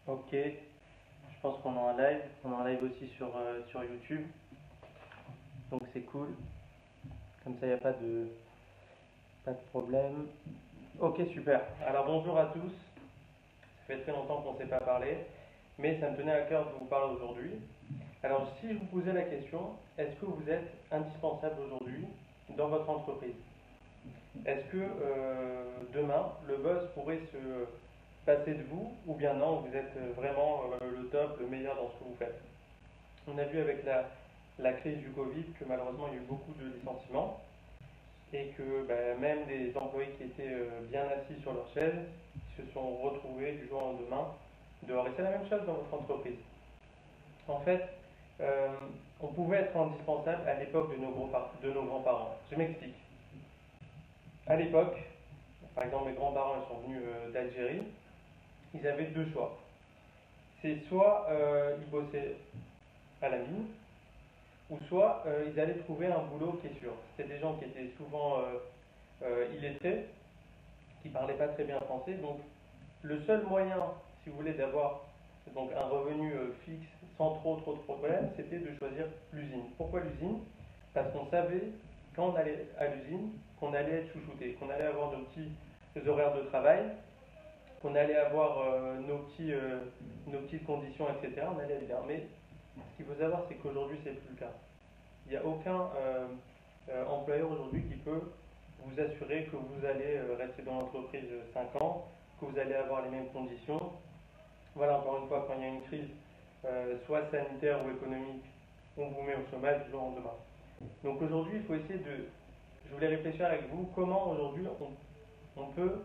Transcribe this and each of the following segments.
Ok, je pense qu'on est en live. On est en live aussi sur YouTube. Donc c'est cool. Comme ça, il n'y a pas de problème. Ok, super. Alors bonjour à tous. Ça fait très longtemps qu'on ne s'est pas parlé. Mais ça me tenait à cœur de vous parler aujourd'hui. Alors si je vous posais la question, est-ce que vous êtes indispensable aujourd'hui dans votre entreprise? Est-ce que demain, le boss pourrait se passer de vous ou bien non, vous êtes vraiment le top, le meilleur dans ce que vous faites? On a vu avec la crise du Covid que malheureusement il y a eu beaucoup de licenciements et que même des employés qui étaient bien assis sur leur chaise se sont retrouvés du jour au lendemain dehors. Et c'est la même chose dans votre entreprise. En fait, euh, on pouvait être indispensable à l'époque de nos grands-parents. Je m'explique. À l'époque, par exemple, mes grands-parents ils sont venus d'Algérie, ils avaient deux choix. C'est soit ils bossaient à la mine, ou soit ils allaient trouver un boulot qui est sûr. C'était des gens qui étaient souvent illettrés, qui ne parlaient pas très bien français. Donc le seul moyen, si vous voulez, d'avoir donc un revenu fixe sans trop de problèmes, c'était de choisir l'usine. Pourquoi l'usine? Parce qu'on savait, quand on allait à l'usine, qu'on allait être chouchouté, qu'on allait avoir nos petits horaires de travail, qu'on allait avoir nos petites conditions, etc. On allait être bien. Mais ce qu'il faut savoir, c'est qu'aujourd'hui, c'est plus le cas. Il n'y a aucun employeur aujourd'hui qui peut vous assurer que vous allez rester dans l'entreprise 5 ans, que vous allez avoir les mêmes conditions. Voilà, encore une fois, quand il y a une crise, soit sanitaire ou économique, on vous met au chômage du jour au lendemain. Donc aujourd'hui, il faut essayer de, je voulais réfléchir avec vous, comment aujourd'hui on peut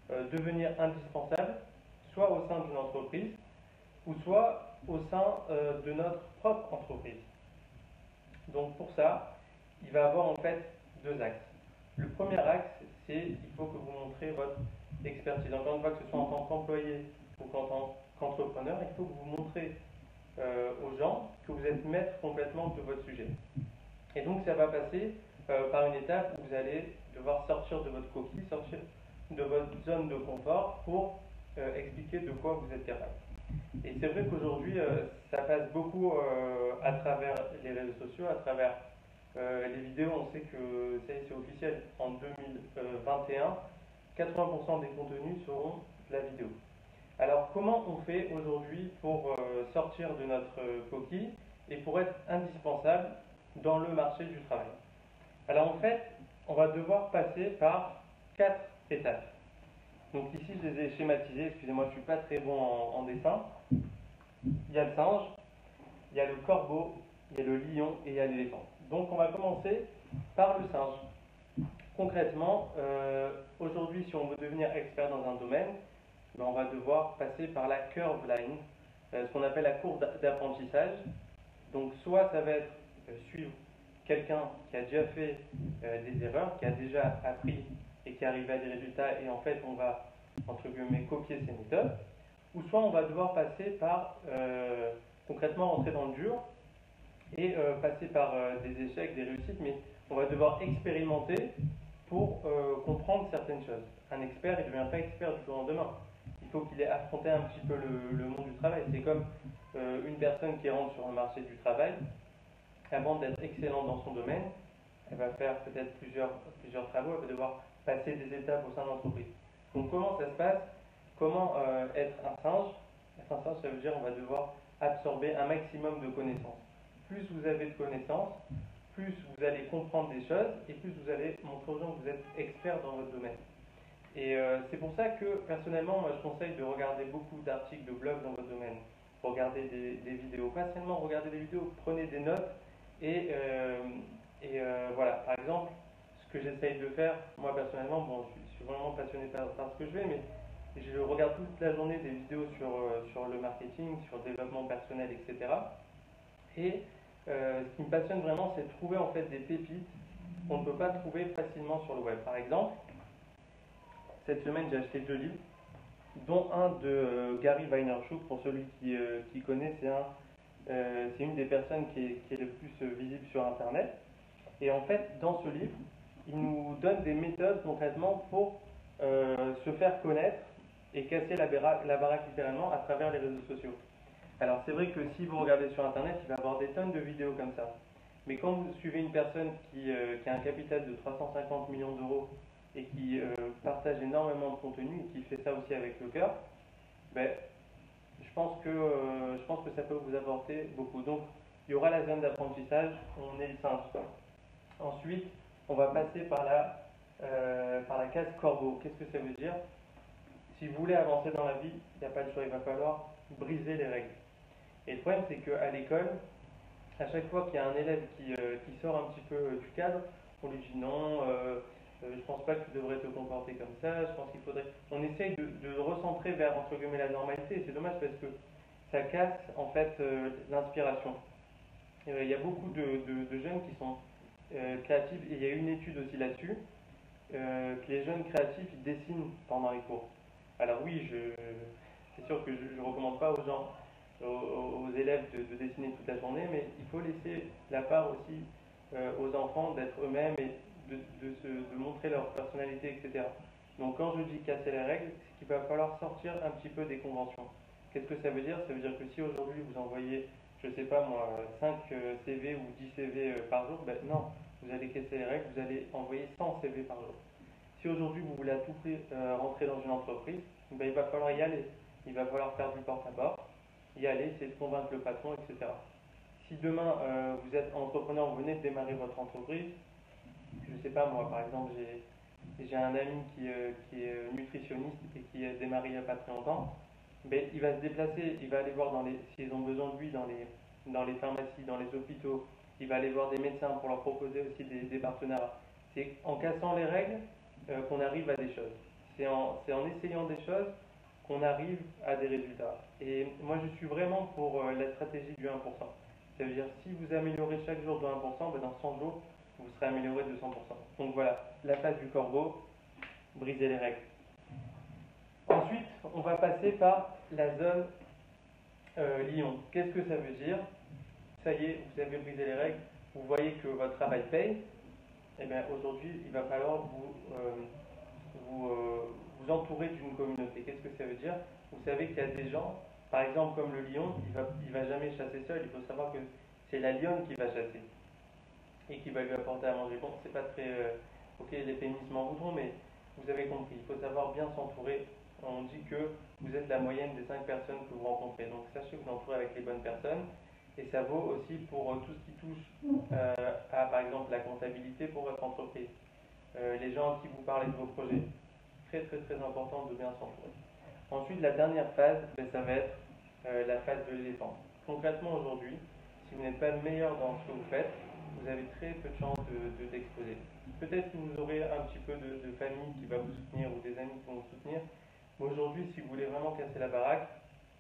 devenir indispensable, soit au sein d'une entreprise, ou soit au sein de notre propre entreprise. Donc pour ça, il va avoir en fait deux axes. Le premier axe, c'est il faut que vous montrez votre expertise. Encore une fois, que ce soit en tant qu'employé ou en tant qu'entrepreneur, il faut que vous montrez aux gens que vous êtes maître complètement de votre sujet. Et donc ça va passer par une étape où vous allez devoir sortir de votre coquille, sortir de votre zone de confort pour expliquer de quoi vous êtes capable. Et c'est vrai qu'aujourd'hui, ça passe beaucoup à travers les réseaux sociaux, à travers les vidéos. On sait que ça y est, c'est officiel. En 2021, 80% des contenus seront de la vidéo. Alors, comment on fait aujourd'hui pour sortir de notre coquille et pour être indispensable dans le marché du travail? Alors, en fait, on va devoir passer par 4 étapes. Donc ici, je les ai schématisées. Excusez-moi, je ne suis pas très bon en dessin. Il y a le singe, il y a le corbeau, il y a le lion et il y a l'éléphant. Donc on va commencer par le singe. Concrètement, aujourd'hui, si on veut devenir expert dans un domaine, on va devoir passer par la curve line, ce qu'on appelle la courbe d'apprentissage. Donc soit ça va être suivre quelqu'un qui a déjà fait des erreurs, qui a déjà appris et qui arrive à des résultats, et en fait on va, entre guillemets, copier ses méthodes, ou soit on va devoir passer par, concrètement, rentrer dans le dur et passer par des échecs, des réussites, mais on va devoir expérimenter pour comprendre certaines choses. Un expert, il ne devient pas expert du jour au lendemain. Il faut qu'il ait affronté un petit peu le monde du travail. C'est comme une personne qui rentre sur le marché du travail, avant d'être excellente dans son domaine, elle va faire peut-être plusieurs travaux, elle va devoir passer des étapes au sein de l'entreprise. Donc comment ça se passe? Comment être un singe? Être un singe, ça veut dire qu'on va devoir absorber un maximum de connaissances. Plus vous avez de connaissances, plus vous allez comprendre des choses et plus vous allez montrer aux gens que vous êtes expert dans votre domaine. Et c'est pour ça que personnellement, moi je conseille de regarder beaucoup d'articles, de blogs dans votre domaine. Regardez des vidéos, pas seulement regarder des vidéos, prenez des notes et voilà. Par exemple, ce que j'essaye de faire, moi personnellement, bon, je suis vraiment passionné par ce que je fais, mais je regarde toute la journée des vidéos sur le marketing, sur le développement personnel, etc. Et ce qui me passionne vraiment, c'est de trouver en fait des pépites qu'on ne peut pas trouver facilement sur le web. Par exemple, cette semaine, j'ai acheté 2 livres, dont un de Gary Vaynerchuk. Pour celui qui connaît, c'est une des personnes qui est le plus visible sur Internet. Et en fait, dans ce livre, il nous donne des méthodes concrètement pour se faire connaître et casser la baraque littéralement à travers les réseaux sociaux. Alors c'est vrai que si vous regardez sur internet, il va y avoir des tonnes de vidéos comme ça. Mais quand vous suivez une personne qui a un capital de 350 millions d'euros et qui partage énormément de contenu et qui fait ça aussi avec le cœur, ben, je pense que ça peut vous apporter beaucoup. Donc il y aura la zone d'apprentissage, on est le singe. Ensuite, on va passer par la case corbeau. Qu'est-ce que ça veut dire? Si vous voulez avancer dans la vie, il n'y a pas de choix, il va falloir briser les règles. Et le problème, c'est qu'à l'école, à chaque fois qu'il y a un élève qui sort un petit peu du cadre, on lui dit non, je pense pas que tu devrais te comporter comme ça, je pense qu'il faudrait. On essaye de recentrer vers entre guillemets la normalité, et c'est dommage parce que ça casse en fait l'inspiration. Il y a beaucoup de jeunes qui sont créatifs, et il y a une étude aussi là-dessus, que les jeunes créatifs ils dessinent pendant les cours. Alors oui, c'est sûr que je ne recommande pas aux gens, aux élèves de dessiner toute la journée, mais il faut laisser la part aussi aux enfants d'être eux-mêmes et de montrer leur personnalité, etc. Donc quand je dis casser les règles, c'est qu'il va falloir sortir un petit peu des conventions. Qu'est-ce que ça veut dire? Ça veut dire que si aujourd'hui vous envoyez, je sais pas moi, 5 CV ou 10 CV par jour, ben non, vous allez casser les règles, vous allez envoyer 100 CV par jour. Si aujourd'hui vous voulez à tout prix rentrer dans une entreprise, ben, il va falloir y aller. Il va falloir faire du porte-à-porte, y aller, essayer de convaincre le patron, etc. Si demain vous êtes entrepreneur, vous venez de démarrer votre entreprise, je ne sais pas moi, par exemple, j'ai un ami qui est nutritionniste et qui a démarré il n'y a pas très longtemps, ben, il va se déplacer, il va aller voir s'ils ont besoin de lui dans les pharmacies, dans les hôpitaux, il va aller voir des médecins pour leur proposer aussi des partenariats. C'est en cassant les règles qu'on arrive à des choses. C'est en essayant des choses qu'on arrive à des résultats. Et moi, je suis vraiment pour la stratégie du 1%. Ça veut dire, si vous améliorez chaque jour de 1%, ben dans 100 jours, vous serez amélioré de 100%. Donc voilà, la phase du corbeau, briser les règles. Ensuite, on va passer par la zone lion. Qu'est-ce que ça veut dire? Ça y est, vous avez brisé les règles, vous voyez que votre travail paye. Eh bien, aujourd'hui, il va falloir vous entourer d'une communauté. Qu'est-ce que ça veut dire? Vous savez qu'il y a des gens, par exemple comme le lion, il va jamais chasser seul. Il faut savoir que c'est la lionne qui va chasser et qui va lui apporter à manger. Bon, c'est pas très... ok, les féministes m'en voudront, mais vous avez compris. Il faut savoir bien s'entourer. On dit que vous êtes la moyenne des 5 personnes que vous rencontrez. Donc sachez vous entourer avec les bonnes personnes. Et ça vaut aussi pour tout ce qui touche à, par exemple, la comptabilité pour votre entreprise. Les gens qui vous parlent de vos projets. Très très très important de bien s'entourer. Ensuite, la dernière phase, ben, ça va être la phase de l'éléphant. Concrètement aujourd'hui, si vous n'êtes pas le meilleur dans ce que vous faites, vous avez très peu de chances d'exploser. Peut-être que vous aurez un petit peu de famille qui va vous soutenir ou des amis qui vont vous soutenir. Mais aujourd'hui, si vous voulez vraiment casser la baraque,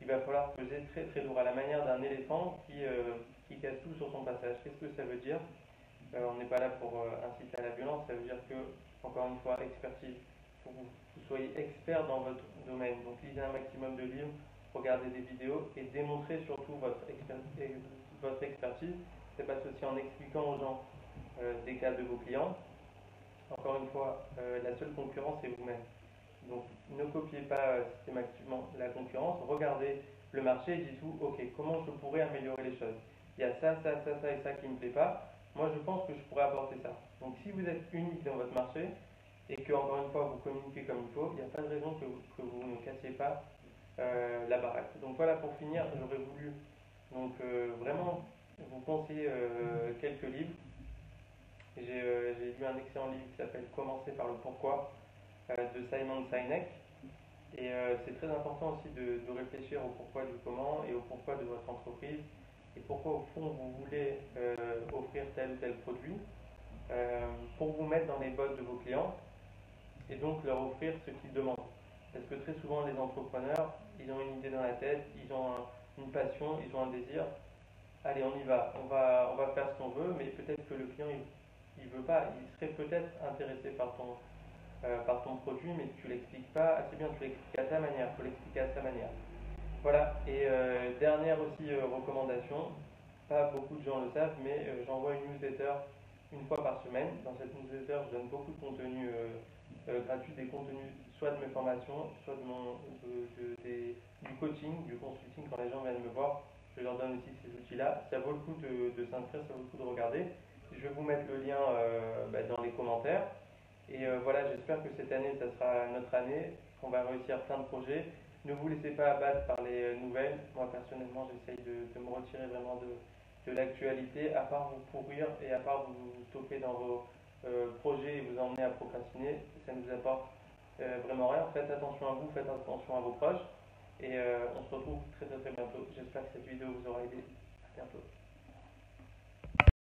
il va falloir peser très très lourd à la manière d'un éléphant qui casse tout sur son passage. Qu'est-ce que ça veut dire? On n'est pas là pour inciter à la violence, ça veut dire que, encore une fois, expertise. Il faut que vous soyez expert dans votre domaine. Donc lisez un maximum de livres, regardez des vidéos et démontrez surtout votre expertise. C'est passe aussi en expliquant aux gens des cas de vos clients. Encore une fois, la seule concurrence c'est vous-même. Donc ne copiez pas systématiquement la concurrence, regardez le marché et dites-vous, ok, comment je pourrais améliorer les choses? Il y a ça, ça, ça, ça et ça qui ne me plaît pas. Moi je pense que je pourrais apporter ça. Donc si vous êtes unique dans votre marché et que encore une fois vous communiquez comme il faut, il n'y a pas de raison que vous ne cassiez pas la baraque. Donc voilà, pour finir, j'aurais voulu donc vraiment vous conseiller quelques livres. J'ai lu un excellent livre qui s'appelle Commencer par le pourquoi de Simon Sinek. Et c'est très important aussi de réfléchir au pourquoi du comment et au pourquoi de votre entreprise et pourquoi au fond vous voulez offrir tel ou tel produit pour vous mettre dans les bottes de vos clients et donc leur offrir ce qu'ils demandent. Parce que très souvent les entrepreneurs, ils ont une idée dans la tête, ils ont une passion, ils ont un désir. Allez, on y va, on va faire ce qu'on veut, mais peut-être que le client il veut pas, il serait peut-être intéressé par ton produit, mais tu l'expliques pas assez bien, tu l'expliques à ta manière, il faut l'expliquer à sa manière. Voilà, et dernière aussi recommandation, pas beaucoup de gens le savent, mais j'envoie une newsletter une fois par semaine. Dans cette newsletter, je donne beaucoup de contenu gratuites des contenus, soit de mes formations, soit du coaching, du consulting quand les gens viennent me voir. Je leur donne aussi ces outils-là. Ça vaut le coup de s'inscrire, ça vaut le coup de regarder. Je vais vous mettre le lien dans les commentaires. Et voilà, j'espère que cette année, ça sera notre année, qu'on va réussir plein de projets. Ne vous laissez pas abattre par les nouvelles. Moi, personnellement, j'essaye de me retirer vraiment de l'actualité, à part vous pourrir et à part vous stopper dans vos projets et vous emmener à procrastiner. Ça ne nous apporte vraiment rien. Faites attention à vous, faites attention à vos proches. Et on se retrouve très très très bientôt. J'espère que cette vidéo vous aura aidé. À bientôt.